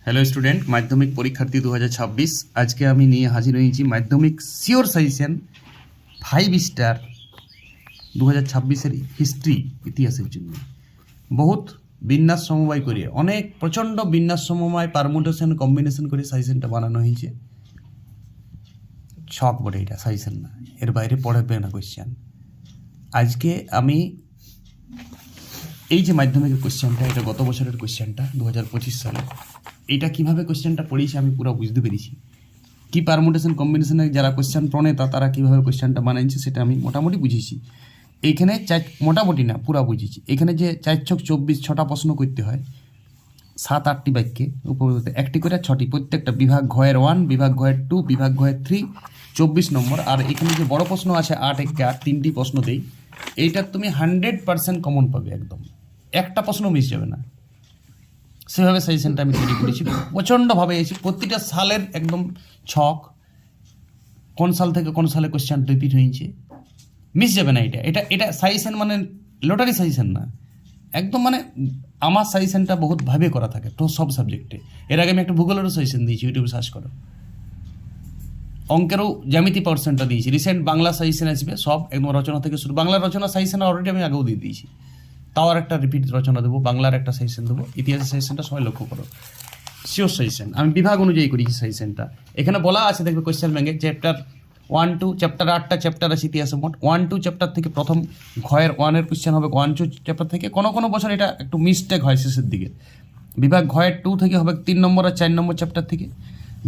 Hello student, মাধ্যমিক পরীক্ষার্থী 2026। আজকে আমি নিয়ে হাজির হয়েছি মাধ্যমিক সিওর সাজেশন 5 স্টার 2026-এর হিস্ট্রি ইতিহাসের জন্য। বহুত বিন্যাস সমবায় করে, অনেক প্রচণ্ড বিন্যাস সমবায় পারমুটেশন কম্বিনেশন করে সাজেশনটা বানানো হয়েছে। ছক বটে, এটা সাজেশন না, এর বাইরে পড়াবে না কোয়েশ্চেন। আজকে আমি এই যে মাধ্যমিকের কোয়েশ্চেনটা, এটা গত বছরের কোয়েশ্চেনটা 2025 সালে, এইটা কীভাবে কোয়েশ্চেনটা পড়িয়েছি আমি পুরো বুঝতে পেরেছি। কী পারমুটেশন কম্বিনেশনে যারা কোয়েশ্চেন প্রণেতা তারা কীভাবে কোয়েশ্চেনটা বানাইছে সেটা আমি মোটামুটি বুঝেছি। এইখানে মোটামুটি না, পুরা বুঝেছি। এখানে যে 4 ছক 24 6টা প্রশ্ন করতে হয়, 7-8টি বাক্যে উপরে একটি করে 6টি, প্রত্যেকটা বিভাগ ঘয়ের 1, বিভাগ ঘয়ের 2, বিভাগ ঘয়ের 3, 24 নম্বর। আর এখানে যে বড় প্রশ্ন আছে 8 একে 8, 3টি প্রশ্ন দেই, এইটা তুমি 100% কমন পাবে, একদম একটা প্রশ্ন মিস যাবে না। সেভাবে সাজেশনটা আমি তৈরি করেছি, প্রচণ্ডভাবে এসেছি। প্রতিটা সালের একদম ছক, কোন সাল থেকে কোন সালে কোয়েশ্চেন রিপিট হয়েছে, মিস যাবে না। এটা সাজেশন মানে লটারি সাজেশন না, একদম মানে আমার সাজেশনটা বহুত ভাবে করা থাকে তো সব সাবজেক্টে। এর আগে আমি একটা ভূগোলেরও সাজেশন দিয়েছি, ইউটিউবে সার্চ করো। অঙ্কেরও জ্যামিতি পার্সেন্টটা দিয়েছি। রিসেন্ট বাংলা সাজেশন আসবে, সব একদম রচনা থেকে শুরু। বাংলা রচনা সাজেশন অলরেডি আমি আগেও দিয়ে দিয়েছি, তাও আর একটা রিপিট রচনা দেবো, বাংলার একটা সাজেশন দেবো। ইতিহাসের সাজেশনটা সবাই লক্ষ্য করো, শিওর সাজেশন আমি বিভাগ অনুযায়ী করেছি সাজেশনটা। এখানে বলা আছে, দেখবে কোয়েশ্চেন ব্যাঙ্কে চ্যাপ্টার 1-2, চ্যাপ্টার 8টা চ্যাপ্টার আছে ইতিহাসে মোট। 1-2 চ্যাপ্টার থেকে প্রথম ঘয়ের 1-এর কোয়েশ্চেন হবে 1-2 চ্যাপ্টার থেকে। কোনো বছর এটা একটু মিস্টেক হয় শেষের দিকে। বিভাগ ঘয়ের 2 থেকে হবে 3 নম্বর আর 4 নম্বর চ্যাপ্টার থেকে।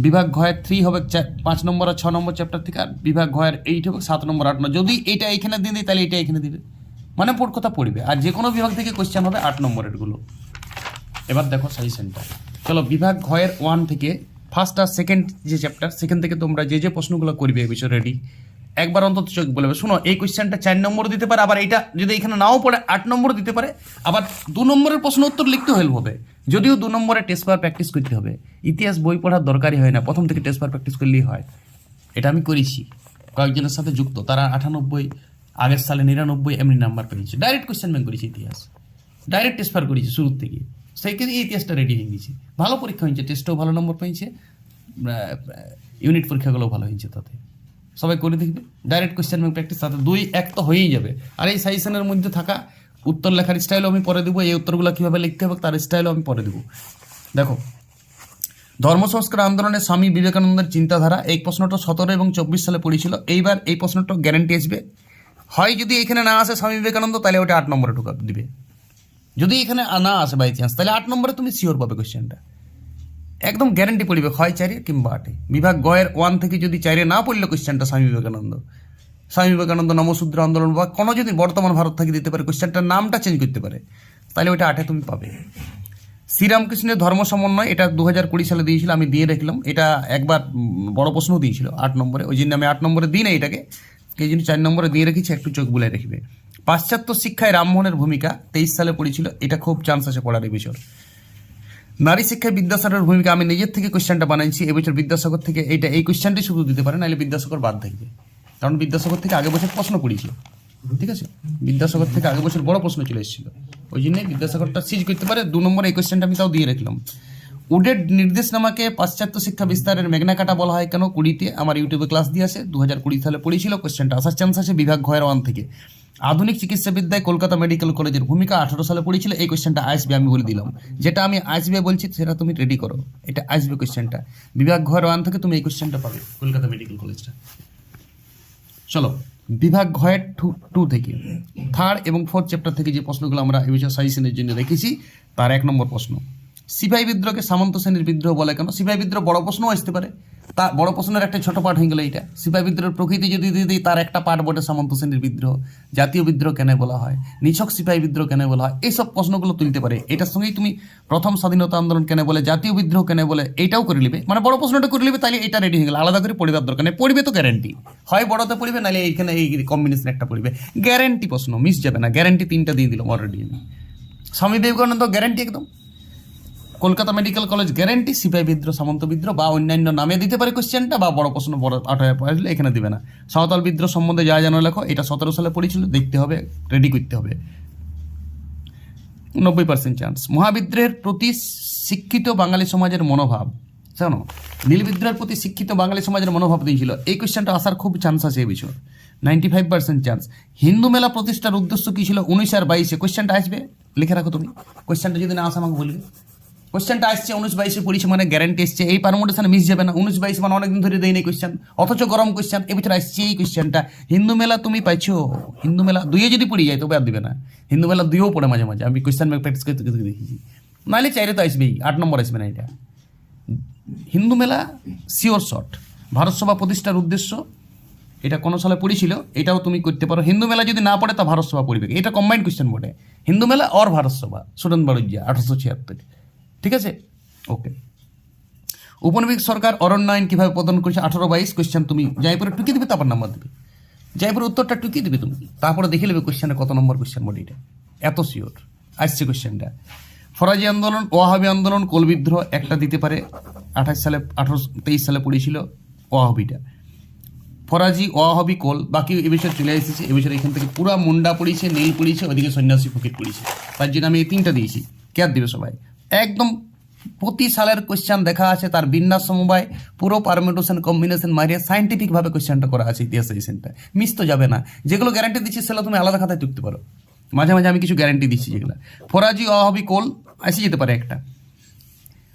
বিভাগ ঘয়ের 3 হবে 5 নম্বর আর 6 নম্বর চ্যাপ্টার থেকে। আর বিভাগ ঘয়ের 8 হবে 7 নম্বর 8 নম্বর। যদি এইটা এখানে দিয়ে দিই তাহলে এটা এখানে দিবে, মানে কথা পড়বে। আর যে কোনো বিভাগ থেকে কোয়েশ্চেন হবে 8 নম্বরেরগুলো। এবার দেখো সাজেশনটা। চলো, বিভাগ ঘয়ের 1 থেকে ফার্স্ট আর সেকেন্ড যে চ্যাপ্টার, সেখান থেকে তোমরা যে প্রশ্নগুলো করবে এই বিষয়ে রেডি, একবার অন্তত চোখ বলবে। শোনো, এই কোয়েশ্চেনটা 4 নম্বর দিতে পারে, আবার এইটা যদি এখানে নাও পড়ে 8 নম্বর দিতে পারে। আবার 2 নম্বরের প্রশ্ন উত্তর লিখতে হেল্প হবে, যদিও 2 নম্বরে টেস্ট পেপার প্র্যাকটিস করতে হবে। ইতিহাস বই পড়ার দরকারই হয় না, প্রথম থেকে টেস্ট পেপার প্র্যাকটিস করলেই হয়। এটা আমি করেছি, কয়েকজনের সাথে যুক্ত, তারা 98, আগের সালে 99 এমনি নাম্বার পেয়েছে। ডাইরেক্ট কোয়েশ্চেন ব্যাংক করেছি, ইতিহাস ডাইরেক্ট টেস্ট পেপার করেছি শুরুর থেকে। সেই ক্ষেত্রে ইতিহাসটা রেডি হয়ে গেছে, ভালো পরীক্ষা হয়েছে, টেস্টেও ভালো নম্বর পেয়েছে, ইউনিট পরীক্ষাগুলোও ভালো হয়েছে। তাতে সবাই করে দেখবে ডাইরেক্ট কোয়েশ্চেন ব্যাংক প্র্যাকটিস, তাতে 2-1 তো হয়েই যাবে। আর এই সাজেশনের মধ্যে থাকা উত্তর লেখার স্টাইলও আমি পরে দেবো, এই উত্তরগুলো কীভাবে লিখতে হবে তার স্টাইলও আমি পরে দেবো। দেখো, ধর্ম সংস্কার আন্দোলনে স্বামী বিবেকানন্দের চিন্তাধারা, এই প্রশ্নটা 17 এবং 24 সালে পড়েছিল। এইবার এই প্রশ্নটা গ্যারান্টি আসবে, হয় যদি এখানে না আসে স্বামী বিবেকানন্দ তাহলে ওটা 8 নম্বরে ঢুকা দিবে। যদি এখানে না আসে বাই চান্স, তাহলে 8 নম্বরে তুমি শিওর পাবে কোয়েশ্চেনটা, একদম গ্যারান্টি পড়বে, হয় 4 কিংবা 8। বিভাগ গয়ের 1 থেকে যদি 4 না পড়লে কোয়েশ্চেনটা স্বামী বিবেকানন্দ নমসূদ্র আন্দোলন বা কোনো যদি বর্তমান ভারত থেকে দিতে পারে, কোয়েশ্চেনটার নামটা চেঞ্জ করতে পারে, তাহলে ওইটা 8-এ তুমি পাবে। শ্রীরামকৃষ্ণের ধর্ম সমন্বয়, এটা 2020 সালে দিয়েছিল, আমি দিয়ে রাখলাম। এটা একবার বড় প্রশ্ন দিয়েছিল 8 নম্বরে, ওই জন্য আমি 8 নম্বরে দিই না এটাকে, এই জন্য 4 নম্বরে দিয়ে রেখেছি, একটু চোখ বুলাই রাখবে। পাশ্চাত্য শিক্ষায় রামমোহনের ভূমিকা 23 সালে পড়েছিল, এটা খুব চান্স আছে পড়ার এই বিষয়। নারী শিক্ষায় বিদ্যাসাগরের ভূমিকা, আমি নিজের থেকে কোয়েশ্চেনটা বানাইছি এবছর বিদ্যাসাগর থেকে। এই কোয়েশ্চেনটি শুধু দিতে পারে, নাহলে বিদ্যাসাগর বাদ থাকবে, কারণ বিদ্যাসাগর থেকে আগের বছর প্রশ্ন পড়েছিল। ঠিক আছে, বিদ্যাসাগর থেকে আগের বছর বড় প্রশ্ন চলে এসেছিল, ওই জন্যই বিদ্যাসাগরটা সিজ করতে পারে। 2 নম্বরে এই কোয়েশ্চেনটা আমি তাও দিয়ে রাখলাম। উডের নির্দেশনামাকে পাশ্চাত্য শিক্ষা বিস্তারের মেঘনা কাটা বলা হয় কেন? 20-তে আমার ইউটিউবে ক্লাস দিয়ে আসে, 2020 সালে পড়েছিল। কোয়েশ্চেনটা আসার চান্স আছে বিভাগ ঘয়ের 1 থেকে। আধুনিক চিকিৎসাবিদ্যায় কলকাতা মেডিকেল কলেজের ভূমিকা 18 সালে পড়েছিল। এই কোয়েশ্চেনটা আসবে, আমি বলে দিলাম। যেটা আমি আসবে বলছি সেটা তুমি রেডি করো, এটা আসবে কোয়েশ্চেনটা। বিভাগ ঘয়ের 1 থেকে তুমি এই কোয়েশ্চেনটা পাবে, কলকাতা মেডিকেল কলেজটা। চলো, বিভাগ ঘয়ের 2 থেকে 3rd এবং 4th চ্যাপ্টার থেকে যে প্রশ্নগুলো আমরা এই বিষয়ে সাজেশনের জন্য রেখেছি, তার 1 নম্বর প্রশ্ন, সিপাহী বিদ্রোহকে সামন্ত শ্রেণীর বিদ্রোহ বলে কেন? সিপাহী বিদ্রোহ বড় প্রশ্নও আসতে পারে, তা বড় প্রশ্নের একটা ছোট পার্ট হয়ে গেল এইটা। সিপাহী বিদ্রোহের প্রকৃতি যদি দিয়ে দিই, তার একটা পার্ট বটে সামন্ত শ্রেণীর বিদ্রোহ। জাতীয় বিদ্রোহ কেন বলা হয়, নিছক সিপাহী বিদ্রোহ কেন বলা হয়, এইসব প্রশ্নগুলো তুলতে পারে। এটার সঙ্গেই তুমি প্রথম স্বাধীনতা আন্দোলন কেন বলে, জাতীয় বিদ্রোহ কেন বলে, এইটাও করে নেবে, মানে বড় প্রশ্নটা করে নেবে, তাহলে এটা রেডি হয়ে গেল। আলাদা করে পড়িবার দরকার নেই, পড়বে তো গ্যারান্টি, হয় বড়তে পড়বে, নাহলে এইখানে এই কম্বিনেশন একটা পড়বে, গ্যারান্টি প্রশ্ন মিস যাবে না। গ্যারান্টি 3টা দিয়ে দিলাম অলরেডি আমি। স্বামী বিবেকানন্দ গ্যারান্টি একদম, কলকাতা মেডিকেল কলেজ গ্যারান্টি, সিপাহী বিদ্রোহ সামন্ত বিদ্রোহ বা অন্যান্য নামে দিতে পারে কোয়েশ্চেনটা, বা বড় প্রশ্ন বড় 8 পড়াইলে এখানে দিবে না। সাঁওতাল বিদ্রোহ সম্বন্ধে যা জানো লেখো, এটা 17 সালে পড়েছিল, দেখতে হবে, রেডি করতে হবে, 90% চান্স। মহাবিদ্রোহের প্রতি শিক্ষিত বাঙালি সমাজের মনোভাব, জানো নীল বিদ্রোহের প্রতি শিক্ষিত বাঙালি সমাজের মনোভাব দিয়েছিল। এই কোয়েশ্চেনটা আসার খুব চান্স আছে এই বিষয়, 95% চান্স। হিন্দু মেলা প্রতিষ্ঠার উদ্দেশ্য কী ছিল 19 আর 22-এ? কোয়েশ্চেনটা আসবে, লিখে রাখো তুমি। কোয়েশ্চেনটা যদি না আসে আমাকে বলবে। কোয়েশ্চেনটা আসছে 19-22-এ পড়িছে মানে গ্যারান্টি এসছে, এই পারমোটেশনে মিস যাবে না। 19-22 মানে অনেকদিন ধরে দেয়নি কোয়েশ্চেন, অথচ গরম কোয়েশ্চেন এবছর আসছে এই কোয়েশ্চেনটা। হিন্দু মেলা তুমি পাইছো, হিন্দু মেলা 2-এ যদি পড়ে যায় তবে আর দিবে না। হিন্দু মেলা 2-ও পড়ে মাঝে মাঝে, আমি কোয়েশ্চেন ব্যাংক প্র্যাকটিস করতে দেখেছি। নাহলে 4-এ তো আসবেই, 8 নম্বর আসবে না। এটা হিন্দু মেলা শিওর শর্ট। ভারত সভা প্রতিষ্ঠার উদ্দেশ্য, এটা কোনো সালে পড়েছিল, এটাও তুমি করতে পারো। হিন্দু মেলা যদি না পড়ে তা ভারত সভা পড়বে, এটা কম্বাইন্ড কোয়েশ্চেন বটে। হিন্দু মেলা আর ভারত সভা, সুরেন বাড়ুজ্জা 1876, ঠিক আছে ওকে। উপনিবেশ সরকার অরণ্যায়ন কীভাবে প্রদান করেছে 18-22 কোয়েশ্চেন তুমি জয়পুরে টুকি দেবে, তারপর নাম্বার দেবে। জয়পুরের উত্তরটা টুকি দেবে তুমি, তারপরে দেখে নেবে কোয়েশ্চেনে কত নম্বর কোয়েশ্চেন বটে। এটা এত শিওর আসছে কোয়েশ্চেনটা। ফরাজি আন্দোলন, ওয়াহাবি আন্দোলন, কোল বিদ্রোহ একটা দিতে পারে। 23 সালে পড়েছিল ওয়াহাবিটা। ফরাজি, ওয়াহাবি, কোল, বাকি এবছর চলে এসেছে। এবছর এখান থেকে পুরা মুন্ডা পড়িয়েছে, নীল পড়িয়েছে, ওইদিকে সন্ন্যাসী ফকির পড়িয়েছে। তার জন্য আমি এই 3টা দিয়েছি। কেয়ার দিবে সবাই একদম। প্রতি সালের কোয়েশ্চেন দেখা আছে, তার বিন্যাস সমবায় পুরো পারমিটেশন কম্বিনেশন মারিয়ে সাইন্টিফিকভাবে কোয়েশ্চেনটা করা আছে। ইতিহাস সেশনটা মিস তো যাবে না। যেগুলো গ্যারান্টি দিচ্ছি সেগুলো তুমি আলাদা খাতায় টুকতে পারো। মাঝে মাঝে আমি কিছু গ্যারান্টি দিচ্ছি যেগুলো। ফরাজি, ওয়াহাবি, কোল আসে যেতে পারে একটা।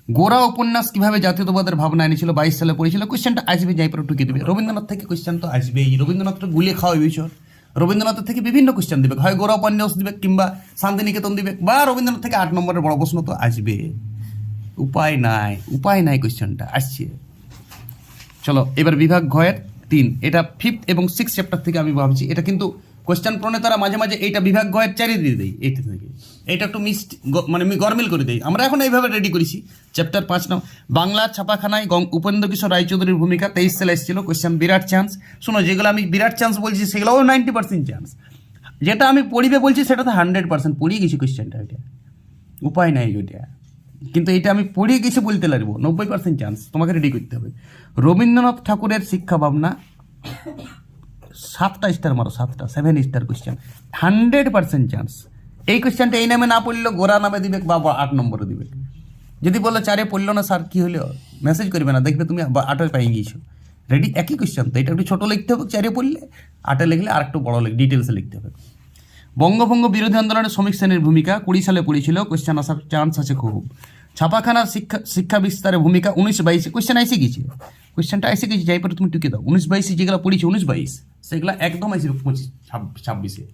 গোরা উপন্যাস কিভাবে জাতীয়তাবাদের ভাবনা এনেছিল 22 সালে পড়েছিল, কোয়েশ্চেনটা আসবে, যাই পরে টুকে দেবে। রবীন্দ্রনাথ থেকে কোয়েশ্চেন তো আসবেই, রবীন্দ্রনাথটা গুলিয়ে খাওয়া এই বিষয়। রবীন্দ্রনাথের থেকে বিভিন্ন কোয়েশ্চেন দিবে, হয় গোরা উপন্যাস দিবে, কিংবা শান্তিনিকেতন দিবে, বা রবীন্দ্রনাথ থেকে 8 নম্বরের বড় প্রশ্ন তো আসবে। উপায় নাই, উপায় নাই, কোয়েশ্চেনটা আসছে। চলো এবার বিভাগ ঘয়ের 3, এটা 5th এবং 6th চ্যাপ্টার থেকে আমি ভাবছি। এটা কিন্তু কোয়েশ্চেন প্রণেতারা মাঝে মাঝে এইটা বিভাগ ঘয়ের 4 দিয়ে দেয়, এইটা থেকে এইটা একটু মানে গরমিল করে দেয়। আমরা এখন এইভাবে রেডি করেছি। চ্যাপ্টার 5 নাও, বাংলা ছাপাখানায় উপেন্দ্র কিশোর রায়চৌধুরীর ভূমিকা 23 সালে এসেছিল। কোয়েশ্চেন বিরাট চান্স। শোনো, যেগুলো আমি বিরাট চান্স বলছি সেগুলোও 90% চান্স। যেটা আমি পড়িবে বলছি সেটা তো 100% পড়িয়ে গেছি কোয়েশ্চেনটা। এটা উপায় নাই ওইটা, কিন্তু এটা আমি পড়িয়ে গেছি বলতে লাগবো। 90% চান্স তোমাকে রেডি করতে হবে। রবীন্দ্রনাথ ঠাকুরের শিক্ষা ভাবনা 7টা স্টার মারো, 7 স্টার কোয়েশ্চেন, 100% চান্স। এই কোয়েশ্চেনটা এই নামে না পড়লেও গোরা নামে দিবে বা 8 নম্বরে দিবে। যদি বলো 4-এ পড়লো না স্যার কী হলো, মেসেজ করবে না, দেখবে তুমি 8-এ পাই গিয়েছো। রেডি, একই কোয়েশ্চেন তো। এটা একটু ছোটো লিখতে হবে 4-এ পড়লে, 8-এ লিখলে আর একটু বড় ডিটেলসে লিখতে হবে। বঙ্গভঙ্গ বিরোধী আন্দোলনে শ্রমিক শ্রেণীর ভূমিকা 20 সালে পড়েছিল, কোয়েশ্চেন আসার চান্স আছে খুব। ছাপাখানার শিক্ষা বিস্তারের ভূমিকা 19-22 কোয়েশ্চেন এসে গেছে। কোয়েশ্চেনটা এসে গেছে, যাই পরে তুমি টুকে দাও। 19-22 যেগুলো পড়েছি 19-22 সেগুলো একদম আসবে 25-26-এ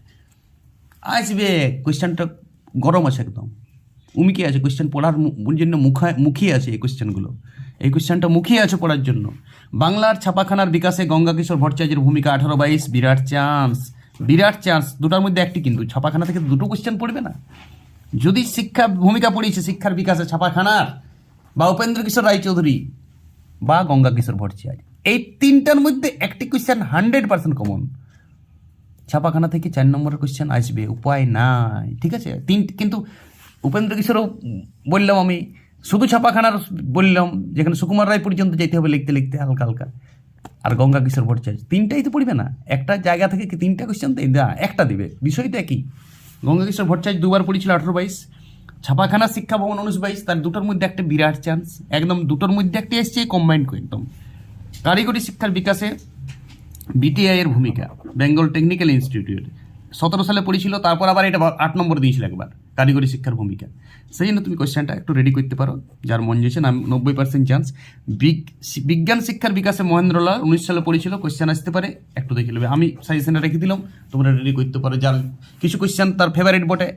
আসবে। কোয়েশ্চেনটা গরম আছে একদম, উমিকে আছে। কোয়েশ্চেন পড়ার জন্য মুখিয়ে আছে এই কোয়েশ্চেনগুলো। এই কোয়েশ্চেনটা মুখিয়ে আছে পড়ার জন্য। বাংলার ছাপাখানার বিকাশে গঙ্গা কিশোর ভট্টাচার্যের ভূমিকা 18-22 বিরাট চান্স, বিরাট চান্স। দুটার মধ্যে একটি, কিন্তু ছাপাখানা থেকে দুটো কোয়েশ্চেন পড়বে না। যদি শিক্ষা ভূমিকা পড়িয়েছে শিক্ষার বিকাশে ছাপাখানার, বা উপেন্দ্র কিশোর রায়চৌধুরী, বা গঙ্গা কিশোর ভট্টাচার্য, এই 3টার মধ্যে একটি কোয়েশ্চেন 100% কমন। ছাপাখানা থেকে 4 নম্বরের কোয়েশ্চেন আসবে, উপায় নাই, ঠিক আছে। কিন্তু উপেন্দ্র কিশোরও বললাম আমি, শুধু ছাপাখানার বললাম, যেখানে সুকুমার রায় পর্যন্ত যেতে হবে লিখতে লিখতে হালকা হালকা। আর গঙ্গা কিশোর ভট্টাচার্য 3টাই তো পড়বে না। একটা জায়গা থেকে 3টা কোয়েশ্চেন তো একটা দিবে, বিষয়টা একই। গঙ্গা কিশোর ভট্টাচার্য 2বার পড়েছিল 18-22, ছাপাখানা শিক্ষা ভবন 19-22, তার দুটোর মধ্যে একটা বিরাট চান্স, একদম দুটোর মধ্যে একটা এসছে কম্বাইন্ড একদম। কারিগরি শিক্ষার বিকাশে বিটিআই এর ভূমিকা, বেঙ্গল টেকনিক্যাল ইনস্টিটিউট 17 সালে পড়েছিল। তারপর আবার এটা 8 নম্বর দিয়েছিল একবার, কারিগরি শিক্ষার ভূমিকা। সেই জন্য তুমি কোয়েশ্চেনটা একটু রেডি করতে পারো, যার মন যেছে। 90% চান্স। বিজ্ঞান শিক্ষার বিকাশে মহেন্দ্রলাল 19 সালে পড়েছিল, কোয়েশ্চেন আসতে পারে, একটু দেখে নেবে। আমি সাজেশনে রেখে দিলাম, তোমরা রেডি করতে পারো। যার কিছু কোয়েশ্চেন তার ফেভারিট বটে।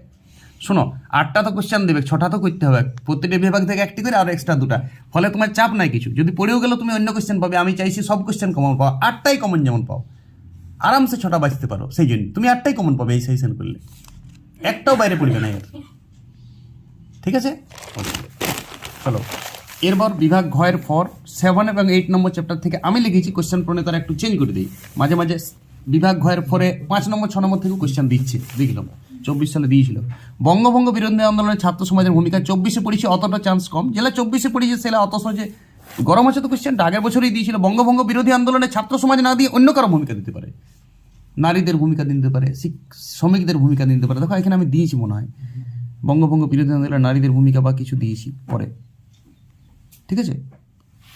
শোনো, 8টা তো কোয়েশ্চেন দেবে, 6টা তো করতে হবে, প্রত্যেকটা বিভাগ থেকে একটি করে, আর এক্সট্রা 2টা। ফলে তোমার চাপ নাই কিছু। যদি পড়েও গেলো তুমি অন্য কোয়েশ্চেন পাবে। আমি চাইছি সব কোয়েশ্চেন কমন পাও, 8টাই কমন যেমন পাও, আরামসে 6টা বাঁচতে পারো। সেই জন্য তুমি 8টাই কমন পাবে এই সেশন করলে, একটাও বাইরে পড়বে না এর, ঠিক আছে। চলো এরপর বিভাগ ঘয়ের 7 এবং 8 নম্বর চ্যাপ্টার থেকে আমি লিখেছি কোয়েশ্চেন প্রণেতারা একটু চেঞ্জ করে দিই মাঝে মাঝে। বিভাগ ঘয়ের 5 নম্বর 6 নম্বর থেকেও কোয়েশ্চেন দিচ্ছে, দেখলাম 24 সালে দিয়েছিল। বঙ্গভঙ্গ বিরোধী আন্দোলনের ছাত্র সমাজের ভূমিকা 24-এ পড়েছি, অতটা চান্স কম। যেটা 24-এ পড়েছে সেটা অত সহজে গরম আছে তো কোয়েশ্চেনটা আগের বছরই দিয়েছিল। বঙ্গভঙ্গ বিরোধী আন্দোলনে ছাত্র সমাজ না দিয়ে অন্য কারো ভূমিকা দিতে পারে, নারীদের ভূমিকা দিতে পারে, শ্রমিকদের ভূমিকা দিতে পারে। দেখো এখানে আমি দিয়েছি মনে হয় বঙ্গভঙ্গ বিরোধী আন্দোলনে নারীদের ভূমিকা বা কিছু দিয়েছি পরে। ঠিক আছে,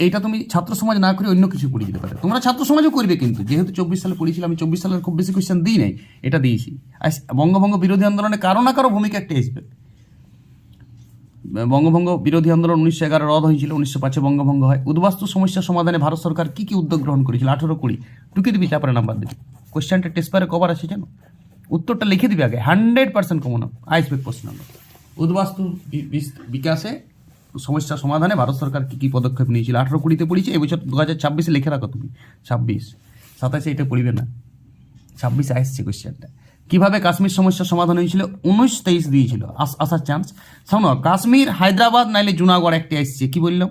এইটা তুমি ছাত্র সমাজ না করে অন্য কিছু পড়ে যেতে পারে। তোমরা ছাত্র সমাজও করবে, কিন্তু যেহেতু 24 সালে পড়েছিলাম, আমি 24 সালের খুব বেশি কোয়েশ্চেন দিই নাই, এটা দিয়েছি। আর বঙ্গভঙ্গ বিরোধী আন্দোলনে কারো না কারো ভূমিকা একটা আসবে। বঙ্গভঙ্গ বিরোধী আন্দোলন 1911 রদ হয়েছিল, 1905 বঙ্গভঙ্গ হয়। উদ্বাস্তু সমস্যা সমাধানে ভারত সরকার কি কি উদ্যোগ গ্রহণ করেছিল? 18-20 টুকে দিবি, তারপরে নাম্বার দিবি। কোয়েশ্চেনটা টেস্ট পেপারে কভার আছে জানো, উত্তরটা লিখে দিবি আগে, 100% কমন আসবে প্রশ্ন। উদ্বাস্তু বিকাশে সমস্যা সমাধানে ভারত সরকার কি কি পদক্ষেপ নিয়েছিল? 18-20 পড়েছে, এবছর 2026 লিখে রাখো তুমি। 26, 27 এটা পড়িবে না, 26 আসছে কোয়েশ্চেনটা। কিভাবে কাশ্মীর সমস্যার সমাধান হয়েছিল? 19-23 দিয়েছিল, আসার চান্স। শোনো, কাশ্মীর, হায়দ্রাবাদ নাইলে জুনাগড় একটি আসছে, কি বললাম?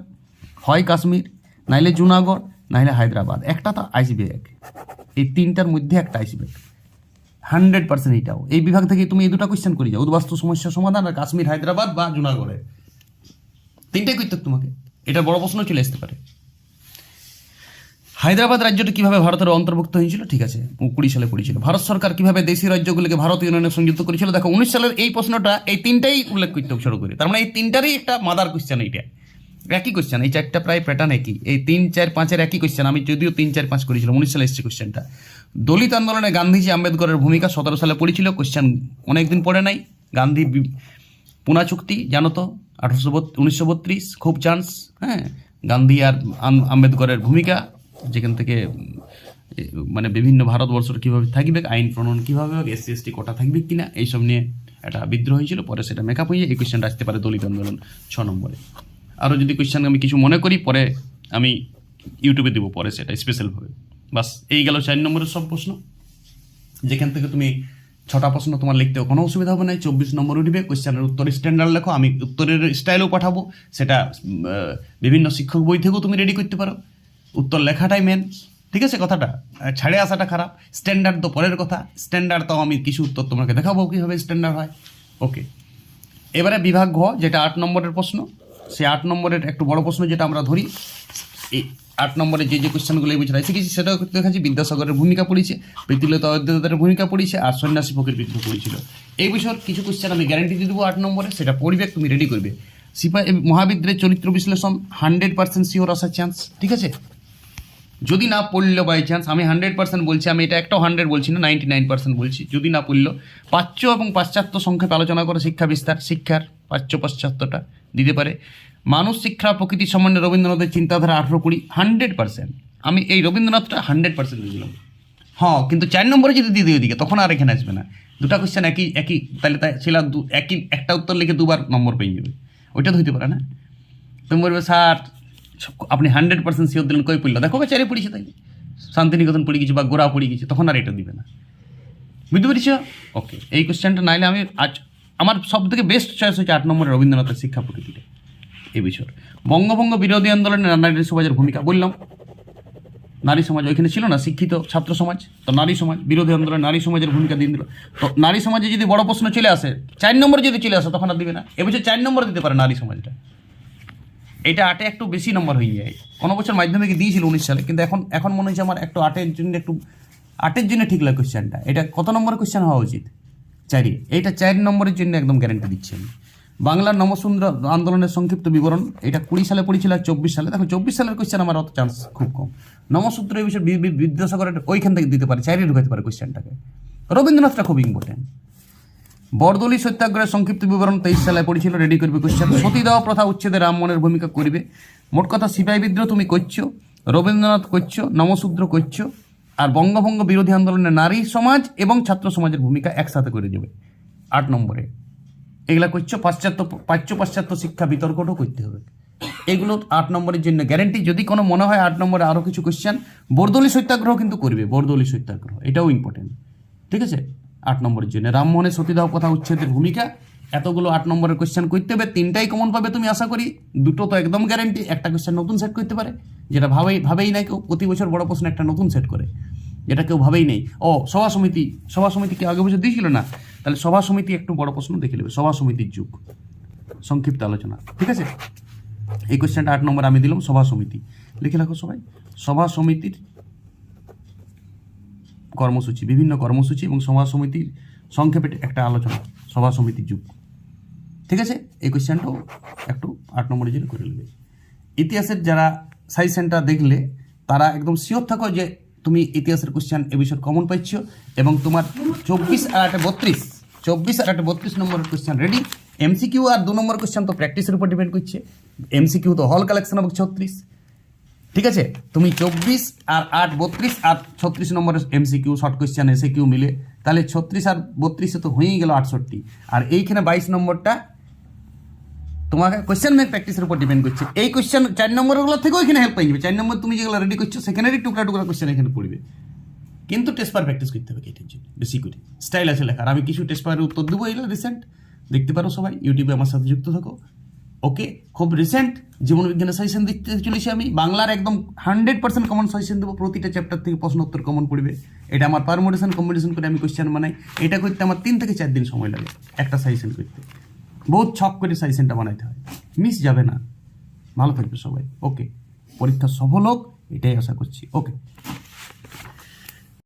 হয় কাশ্মীর, নাইলে জুনাগড়, নাইলে হায়দ্রাবাদ, একটা তো আসবে। এই তিনটার মধ্যে একটা আসবে 100%। এইটাও এই বিভাগ থেকে তুমি এই দুটো কোয়েশ্চেন করে যাও, উদ্বাস্তু সমস্যার সমাধান আর কাশ্মীর, হায়দ্রাবাদ বা জুনাগড়ে, তিনটাই করতে তোমাকে। এটা বড় প্রশ্ন চলে আসতে পারে। হায়দ্রাবাদ রাজ্যটি কিভাবে ভারতের অন্তর্ভুক্ত হয়েছিল? ঠিক আছে, 20 সালে পড়েছিল। ভারত সরকার কিভাবে দেশি রাজ্যগুলিকে ভারত ইউনিয়নে সংযুক্ত করেছিল? দেখো 19 সালের এই প্রশ্নটা, এই তিনটাই উল্লেখ করতে শুরু করি। তার মানে এই তিনটারই একটা মাদার কোয়েশ্চেন, এইটা একই কোয়েশ্চেন। এই চারটা প্রায় প্যাটার্ন একই, এই 3, 4, 5-এর একই কোয়েশ্চেন। আমি যদিও 3, 4, 5 করেছিলাম, 19 সালে এসেছে কোয়েশ্চেনটা। দলিত আন্দোলনে গান্ধীজি আম্বেদকরের ভূমিকা 17 সালে পড়েছিল, কোয়েশ্চেন অনেকদিন পড়ে নাই। গান্ধী পুনা চুক্তি জানো তো, 1932, খুব চান্স। হ্যাঁ, গান্ধী আর আম্বেদকরের ভূমিকা, যেখান থেকে মানে বিভিন্ন ভারতবর্ষের কীভাবে থাকবে, আইন প্রণয়ন কীভাবে হবে, SC ST কোটা থাকবে কিনা, এইসব নিয়ে একটা বিদ্রোহ হয়েছিল। পরে সেটা মেকআপ হয়ে এই কোয়েশ্চেনটা আসতে পারে দলিত আন্দোলন 6 নম্বরে। আরও যদি কোয়েশ্চেন আমি কিছু মনে করি, পরে আমি ইউটিউবে দেবো পরে সেটা স্পেশালভাবে। বাস এই গেল 4 নম্বরের সব প্রশ্ন, যেখান থেকে তুমি 6টা প্রশ্ন তোমার লিখতেও কোনো অসুবিধা হবে না। 24 নম্বর উঠবে, কোয়েশ্চেনের উত্তর স্ট্যান্ডার্ড লেখো, আমি উত্তরের স্টাইলও পাঠাবো। সেটা বিভিন্ন শিক্ষক বই থেকেও তুমি রেডি করতে পারো। উত্তর লেখাটাই মেন, ঠিক আছে? কথাটা ছাড়ে আসাটা খারাপ। স্ট্যান্ডার্ড তো পরের কথা, স্ট্যান্ডার্ড তো আমি কিছু উত্তর তোমাকে দেখাবো কীভাবে স্ট্যান্ডার্ড হয়। ওকে, এবারে বিভাগ ঘ, যেটা 8 নম্বরের প্রশ্ন। সে 8 নম্বরের একটু বড় প্রশ্ন যেটা আমরা ধরি, এই 8 নম্বরে যে কোয়েশ্চেনগুলো এই বছর শিখেছি সেটাও দেখাচ্ছি। বিদ্যাসাগরের ভূমিকা পড়েছে, প্রীতিলতা অদ্বৈতের ভূমিকা পড়েছে, আর সন্ন্যাসী ফকির বিদ্রোহ পড়েছিল। এই বছর কিছু কোয়েশ্চেন আমি গ্যারান্টি দিয়ে দেবো 8 নম্বরে, সেটা পড়বে, তুমি রেডি করবে। সিপাহী মহাবিদ্রের চরিত্র বিশ্লেষণ 100% শিওর আসার চান্স, ঠিক আছে? যদি না পড়লো বাই চান্স, আমি 100% বলছি, আমি এটা একটাও 100 বলছি না, 99% বলছি। যদি না পড়লো, প্রাচ্য এবং পাশ্চাত্য সংক্ষেপে আলোচনা করে শিক্ষা বিস্তার, শিক্ষার প্রাচ্য পাশ্চাত্যটা দিতে পারে। মানুষ, শিক্ষা, প্রকৃতি সম্বন্ধে রবীন্দ্রনাথের চিন্তাধারা 18-20, 100%। আমি এই রবীন্দ্রনাথটা 100% দিয়েছিলাম। হ্যাঁ, কিন্তু 4 নম্বরে যদি দিয়ে দিই ওদিকে, তখন আর এখানে আসবে না। দুটা কোয়েশ্চেন একই, তাহলে ছিল একই, একটা উত্তর লিখে 2বার নম্বর পেয়ে যাবে। ওইটা তো হইতে পারে না। তুমি বলবে স্যার আপনি 100% শিওর দিলেন, কই পড়লো? দেখো 4 পড়েছে, তাই শান্তিনিকেতন পড়ে গেছে বা গোড়া পড়ে গেছে, তখন আর এটা দিবে না। বুঝতে পেরেছ? ওকে, এই কোয়েশ্চেনটা নাইলে আমি আজ আমার সব থেকে বেস্ট চয়েস হচ্ছে 8 নম্বরের রবীন্দ্রনাথের শিক্ষা প্রকৃতিটা এই বছর। বঙ্গভঙ্গ বিরোধী আন্দোলনে নারী সমাজের ভূমিকা বললাম। নারী সমাজ ওইখানে ছিল না, শিক্ষিত ছাত্র সমাজ, তো নারী সমাজ বিরোধী আন্দোলনে নারী সমাজের ভূমিকা দিয়ে দিল। তো নারী সমাজে যদি বড় প্রশ্ন চলে আসে, 4 নম্বরে যদি চলে আসে, তখন আর দিবে না। এবছর 4 নম্বরে দিতে পারে নারী সমাজটা। এটা 8-এ একটু বেশি নম্বর হয়ে যায়। কোনো বছর মাধ্যমিকে দিয়েছিল 19 সালে, কিন্তু এখন মনে হচ্ছে আমার একটু 8-এর জন্য ঠিক লাগে কোয়েশ্চেনটা। এটা কত নম্বরের কোয়েশ্চেন হওয়া উচিত? 4। এইটা 4 নম্বরের জন্য একদম গ্যারান্টি দিচ্ছি আমি। বাংলার নমসূত্র আন্দোলনের সংক্ষিপ্ত বিবরণ, এটা 20 সালে পড়েছিল আর 24 সালে। দেখো 24 সালের কোয়েশ্চেন আমার অত চান্স খুব কম। নমসূত্র এই বিষয়ে বিদ্যাসাগরের ওইখান থেকে দিতে পারে, 4-এ ঢুকাতে পারে কোয়েশ্চেনটাকে। রবীন্দ্রনাথটা খুব ইম্পর্টেন্ট। বরদলি সত্যাগ্রহের সংক্ষিপ্ত বিবরণ 23 সালে পড়েছিল, রেডি করবে কোয়েশ্চেন। সতীদাহ প্রথা উচ্ছেদে রামমোহনের ভূমিকা করবে। মোট কথা সিপাহী বিদ্রোহ তুমি করছো, রবীন্দ্রনাথ করছো, নমসূত্র করছো, আর বঙ্গভঙ্গ বিরোধী আন্দোলনে নারী সমাজ এবং ছাত্র সমাজের ভূমিকা একসাথে করে দেবে 8 নম্বরে। এগুলা করছো। প্রাচ্য পাশ্চাত্য শিক্ষা বিতর্কটাও করতে হবে। এগুলো 8 নম্বরের জন্য গ্যারেন্টি। যদি কোনো মনে হয় 8 নম্বরে আরও কিছু কোয়েশ্চেন, বরদলি সত্যাগ্রহ কিন্তু করবে, বরদলি সত্যাগ্রহ এটাও ইম্পর্টেন্ট, ঠিক আছে? 8 নম্বরের জন্য রামমোহনের সতীদাহ প্রথা উচ্ছেদের ভূমিকা, এতগুলো 8 নম্বরের কোয়েশ্চেন করতে হবে। 3টাই কমন পাবে তুমি আশা করি, 2টো তো একদম গ্যারেন্টি। একটা কোয়েশ্চেন নতুন সেট করতে পারে, যেটা ভাবেই নাই কেউ। প্রতি বছর বড় প্রশ্ন একটা নতুন সেট করে, যেটা কেউ ভাবেই নেই। সভা সমিতি কি আগে বছর দিয়েছিল না? তাহলে সভা সমিতি একটু বড় প্রশ্ন দেখে নেবে, সভা সমিতির যুগ, সংক্ষিপ্ত আলোচনা, ঠিক আছে? এই কোয়েশ্চেনটা 8 নম্বর আমি দিলাম। সভা সমিতি লিখে রাখো সবাই। সভা সমিতির কর্মসূচি, বিভিন্ন কর্মসূচি এবং সভা সমিতির সংক্ষেপে একটা আলোচনা, সভা সমিতির যুগ, ঠিক আছে? এই কোয়েশ্চেনটাও একটু 8 নম্বরের জন্য করে নেবে। ইতিহাসের যারা সাজেশনটা দেখলে তারা একদম শিওর থাকো যে তুমি ইতিহাসের কোশ্চেন এ বিষয়ে কমন পাইছো এবং তোমার 24 আর 32 নম্বরের কোশ্চেন রেডি। এমসিকিউ আর 2 নম্বর কোশ্চেন তো প্র্যাকটিসের উপর ডিপেন্ড করছে, এমসিকিউ তো হল কালেকশন হবে 36, ঠিক আছে। তুমি 24 আর 8 32 আর 36 নম্বরের এমসিকিউ শর্ট কোশ্চেন এসএকিউ মিলে তাহলে 36 আর 32 তো হয়েই গেল 68, আর এইখানে 22 নম্বরটা তোমাকে কোশ্চেন ব্যাংক প্র্যাকটিসের উপর ডিপেন্ড করছে। এই কোশ্চেন 4 নম্বরগুলো থেকেও এখানে হেল্প পাই যাবে। 4 নম্বর তুমি যেগুলো রেডি করছো সেখানেরই টুকরা টুকরা কোশ্চেন এখানে পড়বে, কিন্তু টেস্ট পেপার প্র্যাকটিস করতে হবে এটার জন্য বেশি করে। স্টাইল আছে লেখার, আমি কিছু টেস্ট পেপারের উত্তর দেবো এগুলো রিসেন্ট, দেখতে পারো সবাই ইউটিউবে আমার সাথে যুক্ত থাকো। ওকে, খুব রিসেন্ট জীবন বিজ্ঞানের সাজেশন দিতে চলেছি আমি। বাংলার একদম 100% কমন সাজেশন দেবো, প্রতিটা চ্যাপ্টার থেকে প্রশ্ন উত্তর কমন পড়বে। এটা আমার পারমোটেশন কম্বিনেশন করে আমি কোশ্চেন বানাই, এটা করতে আমার 3 থেকে 4 দিন সময় লাগে একটা সাজেশন করতে। বহুত ছক করে সাজেশনটা বানাইতে হয়, মিস যাবে না। ভালো থাকবে সবাই। ওকে, পরীক্ষা সফল হোক এটাই আশা করছি। ওকে।